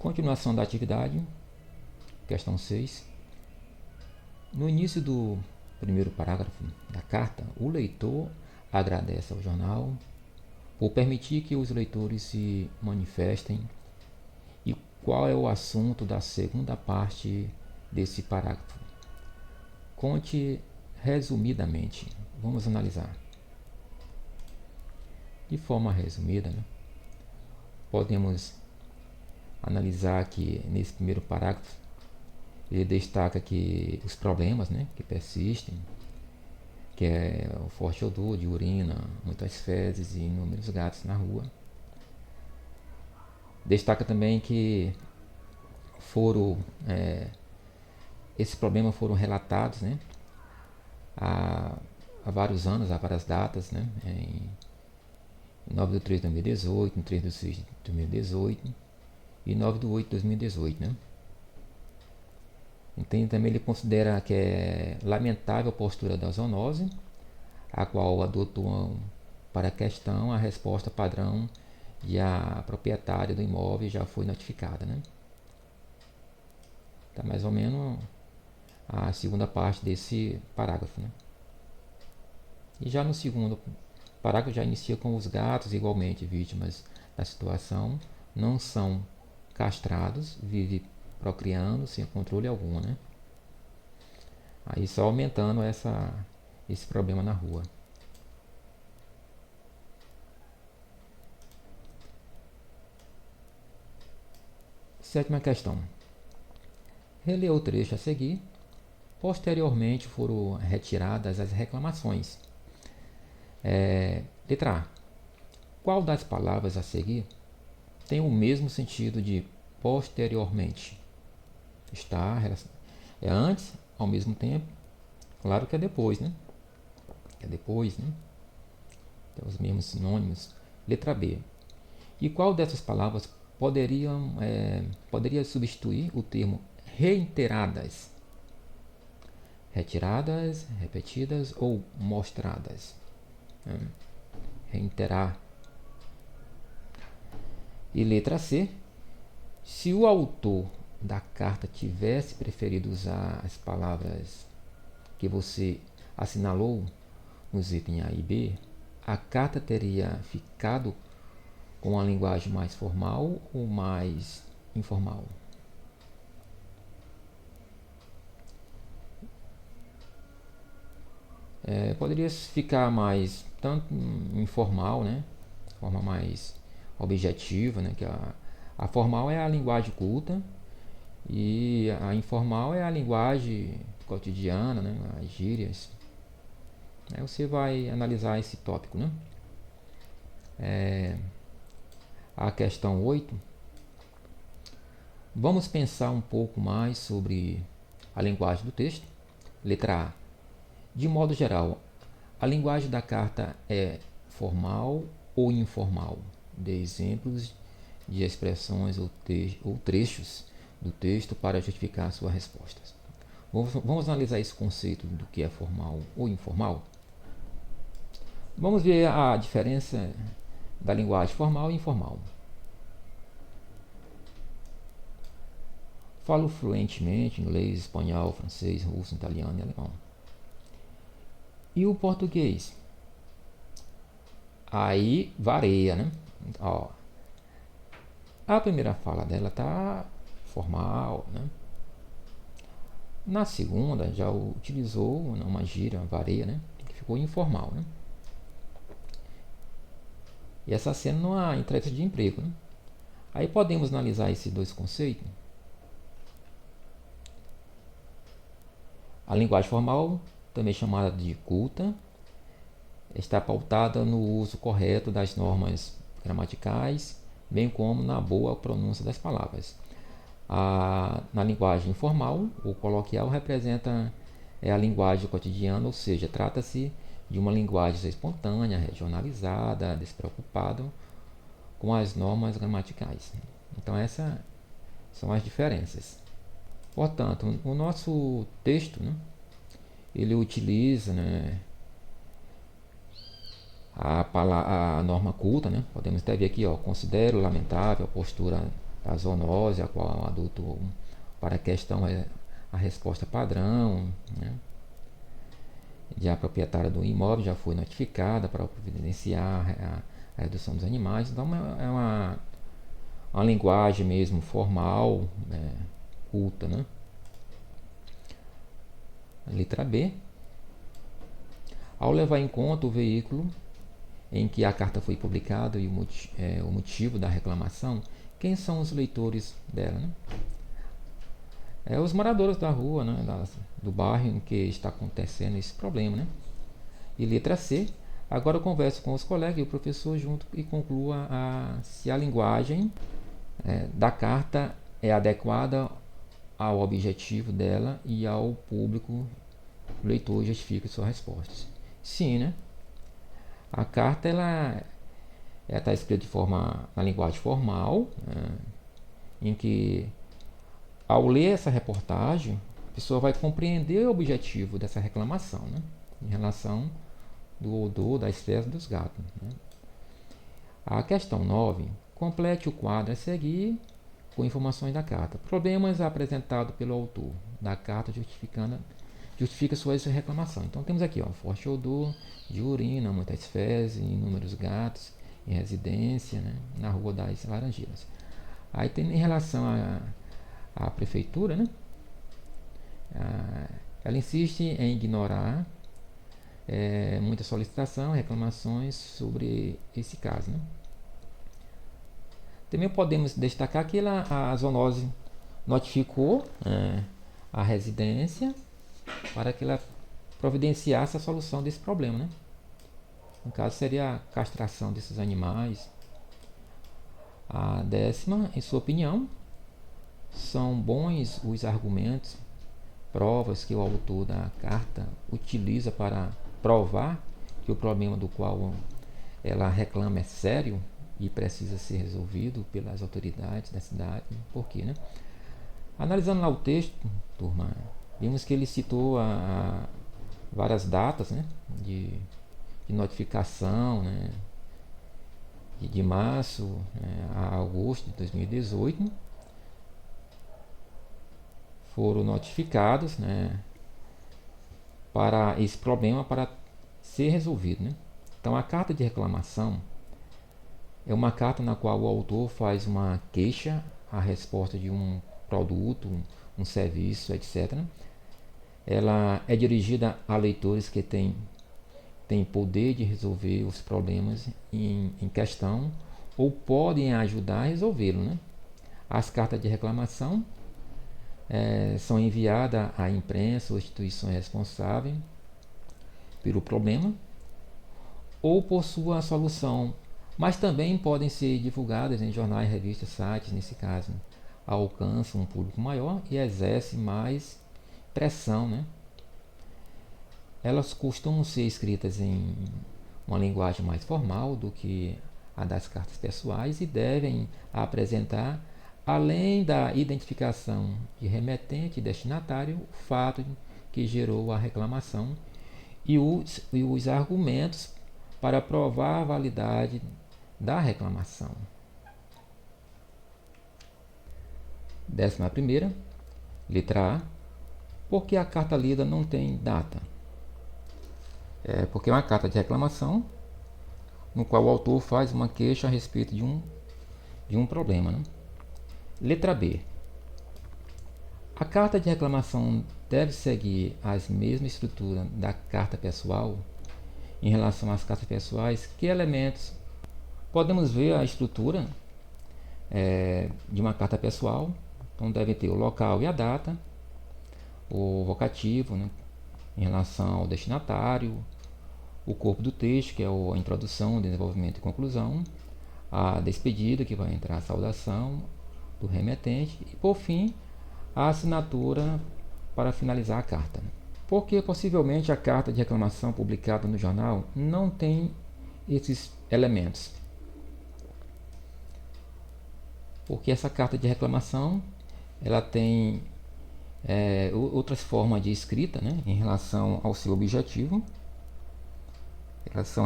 Continuação da atividade, questão 6. No início do primeiro parágrafo da carta, o leitor agradece ao jornal por permitir que os leitores se manifestem. E qual é o assunto da segunda parte desse parágrafo? Conte resumidamente. Vamos analisar. De forma resumida, né? Podemos analisar que nesse primeiro parágrafo ele destaca que os problemas, né, que persistem, que é o forte odor de urina, muitas fezes e inúmeros gatos na rua. Destaca também que esses problemas foram relatados, né, há vários anos, há várias datas, né, em 9 de 3 de 2018, em 3 de 6 de 2018 e 9 de 8 de 2018, né. Então, também ele considera que é lamentável a postura da zoonose, a qual adotou para a questão a resposta padrão e a proprietária do imóvel já foi notificada, né? Tá mais ou menos a segunda parte desse parágrafo, né? E já no segundo parágrafo já inicia com os gatos igualmente vítimas da situação, não são castrados, vivem procriando sem controle algum, né? Aí só aumentando esse problema na rua. Sétima questão. Releu o trecho a seguir. Posteriormente foram retiradas as reclamações. Letra A. Qual das palavras a seguir tem o mesmo sentido de posteriormente? Está é antes, ao mesmo tempo. Claro que é depois, né? É depois, né? Tem os mesmos sinônimos. Letra B. E qual dessas palavras poderia substituir o termo reiteradas? Retiradas, repetidas ou mostradas? Reiterar. E letra C. Se o autor da carta tivesse preferido usar as palavras que você assinalou nos itens A e B, a carta teria ficado com uma linguagem mais formal ou mais informal? Poderia ficar mais tanto informal, né? De forma mais objetiva, né? Que a formal é a linguagem culta e a informal é a linguagem cotidiana, né? As gírias. Aí você vai analisar esse tópico, né? A questão 8. Vamos pensar um pouco mais sobre a linguagem do texto. Letra A. De modo geral, a linguagem da carta é formal ou informal? Dê exemplos de expressões ou trechos do texto para justificar suas respostas. Vamos analisar esse conceito do que é formal ou informal? Vamos ver a diferença da linguagem formal e informal. Falo fluentemente inglês, espanhol, francês, russo, italiano e alemão. E o português? Aí varia, né? Ó, a primeira fala dela tá formal, né? Na segunda já utilizou uma gíria, varia, né? Que ficou informal, né? E essa cena numa entrevista de emprego, né? Aí podemos analisar esses dois conceitos. A linguagem formal, também chamada de culta, está pautada no uso correto das normas gramaticais, bem como na boa pronúncia das palavras. Na linguagem informal, o coloquial representa a linguagem cotidiana, ou seja, trata-se de uma linguagem espontânea, regionalizada, despreocupada com as normas gramaticais. Então essas são as diferenças. Portanto, o nosso texto, né, ele utiliza, né, a norma culta, né? Podemos até ver aqui, ó, considero lamentável a postura a zoonose, a qual o adulto, para a questão, é a resposta padrão, né? Já a proprietária do imóvel já foi notificada para providenciar a redução dos animais. Então é uma linguagem mesmo formal, culta, né? Letra B. Ao levar em conta o veículo em que a carta foi publicada e o motivo da reclamação, quem são os leitores dela, né? Os moradores da rua, né, do bairro em que está acontecendo esse problema, né? E letra C. Agora eu converso com os colegas e o professor junto e conclua se a linguagem da carta é adequada ao objetivo dela e ao público. O leitor justifica suas respostas. Sim, né? A carta ela está escrita na linguagem formal, em que ao ler essa reportagem, a pessoa vai compreender o objetivo dessa reclamação, né? Em relação do odor das fezes dos gatos, né? A questão 9. Complete o quadro a seguir com informações da carta. Problemas apresentados pelo autor da carta justifica sua reclamação. Então temos aqui, forte odor de urina, muitas fezes, inúmeros gatos em residência, né, na Rua das Laranjeiras. Aí tem em relação à prefeitura, né, ela insiste em ignorar muita solicitação, reclamações sobre esse caso, né. Também podemos destacar que a zoonose notificou a residência para que ela providenciasse a solução desse problema, né? No caso seria a castração desses animais. A 10ª, em sua opinião, são bons os argumentos, provas que o autor da carta utiliza para provar que o problema do qual ela reclama é sério e precisa ser resolvido pelas autoridades da cidade. Por quê, né? Analisando lá o texto, turma, vimos que ele citou várias datas, né, de notificação, né, de março, a agosto de 2018, foram notificados, né, para esse problema para ser resolvido, né? Então a carta de reclamação é uma carta na qual o autor faz uma queixa a resposta de um produto, um serviço, etc. Ela é dirigida a leitores que têm poder de resolver os problemas em questão ou podem ajudar a resolvê-lo, né? As cartas de reclamação são enviadas à imprensa ou instituições responsáveis pelo problema ou por sua solução, mas também podem ser divulgadas em jornais, revistas, sites, nesse caso, né? Alcançam um público maior e exerce mais pressão, né? Elas costumam ser escritas em uma linguagem mais formal do que a das cartas pessoais e devem apresentar, além da identificação de remetente e destinatário, o fato que gerou a reclamação e os argumentos para provar a validade da reclamação. 11ª, letra A. Por que a carta lida não tem data? Porque é uma carta de reclamação no qual o autor faz uma queixa a respeito de um problema, né? Letra B. A carta de reclamação deve seguir a mesma estrutura da carta pessoal. Em relação às cartas pessoais, que elementos? Podemos ver a estrutura de uma carta pessoal. Então deve ter o local e a data, o vocativo, né, em relação ao destinatário, o corpo do texto, que é a introdução, desenvolvimento e conclusão, a despedida, que vai entrar a saudação do remetente, e por fim a assinatura para finalizar a carta. Porque possivelmente a carta de reclamação publicada no jornal não tem esses elementos. Porque essa carta de reclamação ela tem outras formas de escrita, né, em relação ao seu objetivo.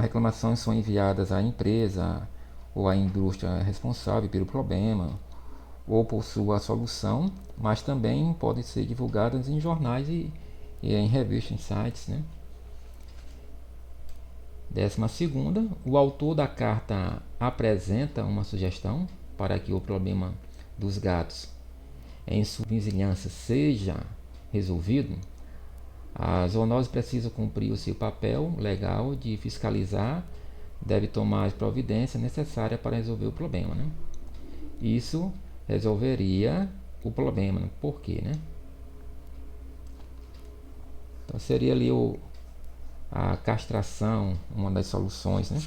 Reclamações são enviadas à empresa ou à indústria responsável pelo problema, ou por sua solução, mas também podem ser divulgadas em jornais e em revistas, em sites, né? 12ª, o autor da carta apresenta uma sugestão para que o problema dos gatos em sua vizinhança seja resolvido. A zoonose precisa cumprir o seu papel legal de fiscalizar, deve tomar as providências necessárias para resolver o problema, né? Isso resolveria o problema, né? Por quê, né? Então seria ali a castração, uma das soluções, né?